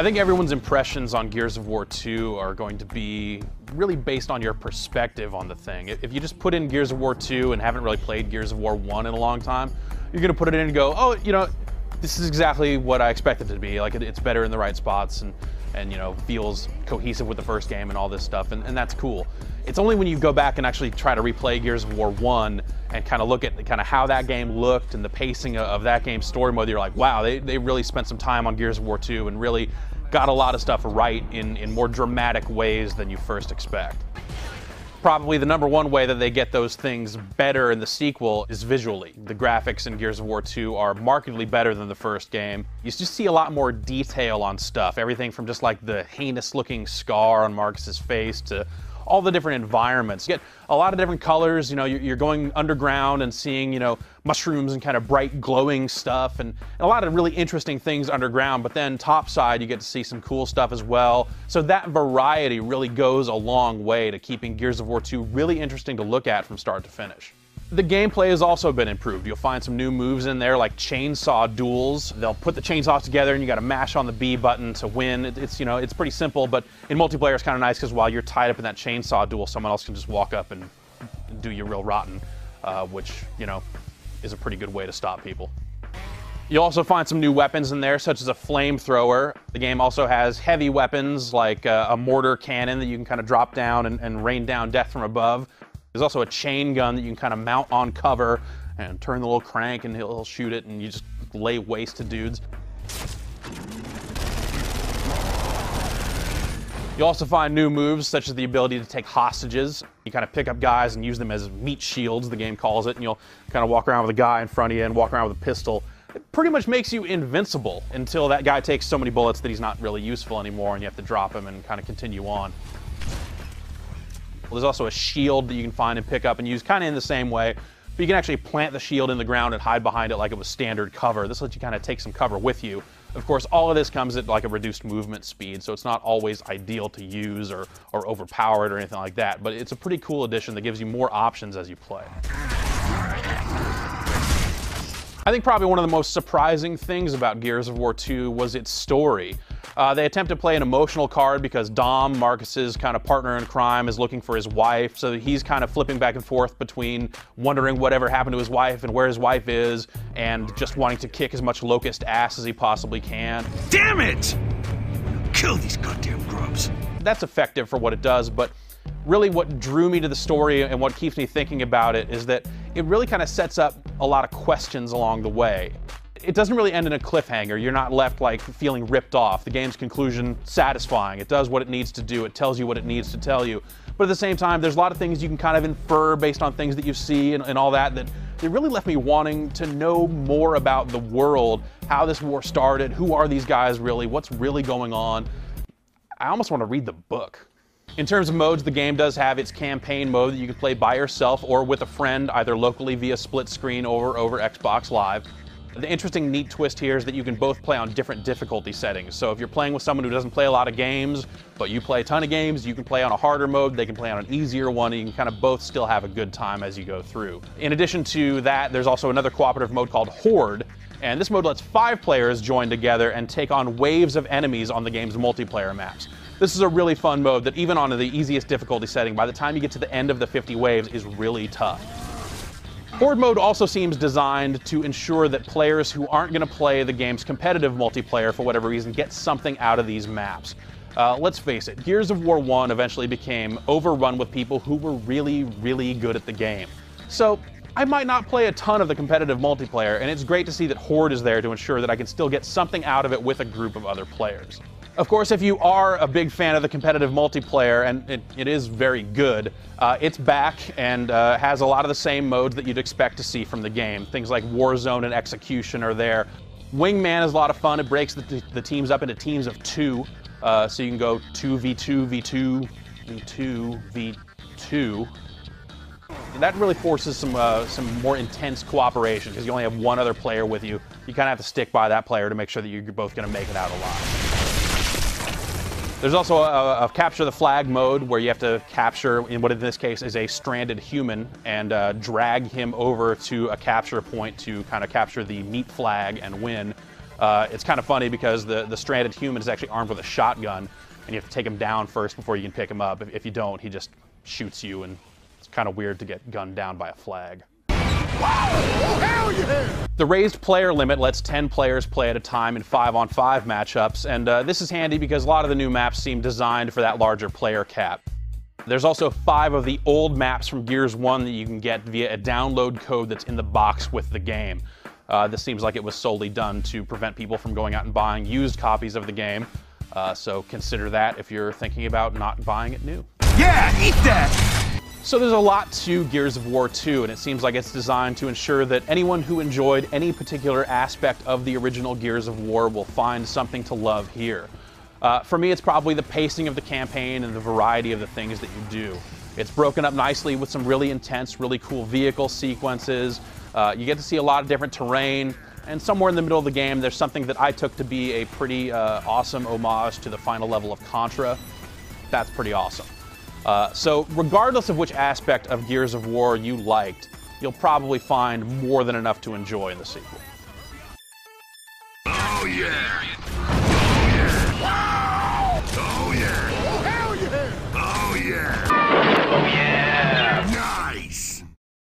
I think everyone's impressions on Gears of War 2 are going to be really based on your perspective on the thing. If you just put in Gears of War 2 and haven't really played Gears of War 1 in a long time, you're gonna put it in and go, oh, you know, this is exactly what I expected it to be. Like, it's better in the right spots and you know, feels cohesive with the first game and all this stuff, and that's cool. It's only when you go back and actually try to replay Gears of War 1 and kind of look at kind of how that game looked and the pacing of that game's story mode, you're like, wow, they really spent some time on Gears of War 2 and really got a lot of stuff right in more dramatic ways than you first expect. Probably the #1 way that they get those things better in the sequel is visually. The graphics in Gears of War 2 are markedly better than the first game. You just see a lot more detail on stuff. Everything from just like the heinous looking scar on Marcus's face to all the different environments. You get a lot of different colors. You know, you're going underground and seeing, you know, mushrooms and kind of bright glowing stuff and a lot of really interesting things underground, but then topside you get to see some cool stuff as well. So that variety really goes a long way to keeping Gears of War 2 really interesting to look at from start to finish. The gameplay has also been improved. You'll find some new moves in there like chainsaw duels. They'll put the chainsaws together and you gotta mash on the B button to win. It's, you know, it's pretty simple, but in multiplayer it's kind of nice because while you're tied up in that chainsaw duel, someone else can just walk up and do you real rotten, which, you know, is a pretty good way to stop people. You'll also find some new weapons in there, such as a flamethrower. The game also has heavy weapons like a mortar cannon that you can kind of drop down and rain down death from above. There's also a chain gun that you can kind of mount on cover and turn the little crank and he'll shoot it and you just lay waste to dudes. You also find new moves such as the ability to take hostages. You kind of pick up guys and use them as meat shields, the game calls it, and you'll kind of walk around with a guy in front of you and walk around with a pistol. It pretty much makes you invincible until that guy takes so many bullets that he's not really useful anymore and you have to drop him and kind of continue on. There's also a shield that you can find and pick up and use kind of in the same way, but you can actually plant the shield in the ground and hide behind it like it was standard cover. This lets you kind of take some cover with you. Of course, all of this comes at like a reduced movement speed, so it's not always ideal to use or overpowered or anything like that, but it's a pretty cool addition that gives you more options as you play. I think probably one of the most surprising things about Gears of War 2 was its story. They attempt to play an emotional card because Dom, Marcus's kind of partner in crime, is looking for his wife, so he's kind of flipping back and forth between wondering whatever happened to his wife and where his wife is, and just wanting to kick as much Locust ass as he possibly can. Damn it! Kill these goddamn grubs. That's effective for what it does, but really what drew me to the story and what keeps me thinking about it is that it really kind of sets up a lot of questions along the way. It doesn't really end in a cliffhanger. You're not left like feeling ripped off. The game's conclusion satisfying. It does what it needs to do. It tells you what it needs to tell you. But at the same time, there's a lot of things you can kind of infer based on things that you see and all that it really left me wanting to know more about the world, how this war started, who are these guys really, what's really going on. I almost want to read the book. In terms of modes, the game does have its campaign mode that you can play by yourself or with a friend, either locally via split screen or over Xbox Live. The interesting, neat twist here is that you can both play on different difficulty settings. So if you're playing with someone who doesn't play a lot of games, but you play a ton of games, you can play on a harder mode, they can play on an easier one, and you can kind of both still have a good time as you go through. In addition to that, there's also another cooperative mode called Horde, and this mode lets 5 players join together and take on waves of enemies on the game's multiplayer maps. This is a really fun mode that even on the easiest difficulty setting, by the time you get to the end of the 50 waves, is really tough. Horde mode also seems designed to ensure that players who aren't going to play the game's competitive multiplayer for whatever reason get something out of these maps. Let's face it, Gears of War 1 eventually became overrun with people who were really, really good at the game. So I might not play a ton of the competitive multiplayer, and it's great to see that Horde is there to ensure that I can still get something out of it with a group of other players. Of course, if you are a big fan of the competitive multiplayer, and it is very good, it's back and has a lot of the same modes that you'd expect to see from the game. Things like Warzone and Execution are there. Wingman is a lot of fun. It breaks the teams up into teams of 2, so you can go 2v2, v2, v2, v2. That really forces some more intense cooperation because you only have one other player with you. You kind of have to stick by that player to make sure that you're both going to make it out alive. There's also a capture the flag mode where you have to capture, in what in this case is a stranded human, and drag him over to a capture point to kind of capture the meat flag and win. It's kind of funny because the stranded human is actually armed with a shotgun, and you have to take him down first before you can pick him up. If you don't, he just shoots you, and it's kind of weird to get gunned down by a flag. Hell yeah! The raised player limit lets 10 players play at a time in 5-on-5 matchups, and this is handy because a lot of the new maps seem designed for that larger player cap. There's also 5 of the old maps from Gears 1 that you can get via a download code that's in the box with the game. This seems like it was solely done to prevent people from going out and buying used copies of the game, so consider that if you're thinking about not buying it new. Yeah, eat that! So there's a lot to Gears of War 2, and it seems like it's designed to ensure that anyone who enjoyed any particular aspect of the original Gears of War will find something to love here. For me, it's probably the pacing of the campaign and the variety of the things that you do. It's broken up nicely with some really intense, really cool vehicle sequences. You get to see a lot of different terrain, and somewhere in the middle of the game, there's something that I took to be a pretty awesome homage to the final level of Contra. That's pretty awesome. So regardless of which aspect of Gears of War you liked, you'll probably find more than enough to enjoy in the sequel. Oh yeah! Oh yeah!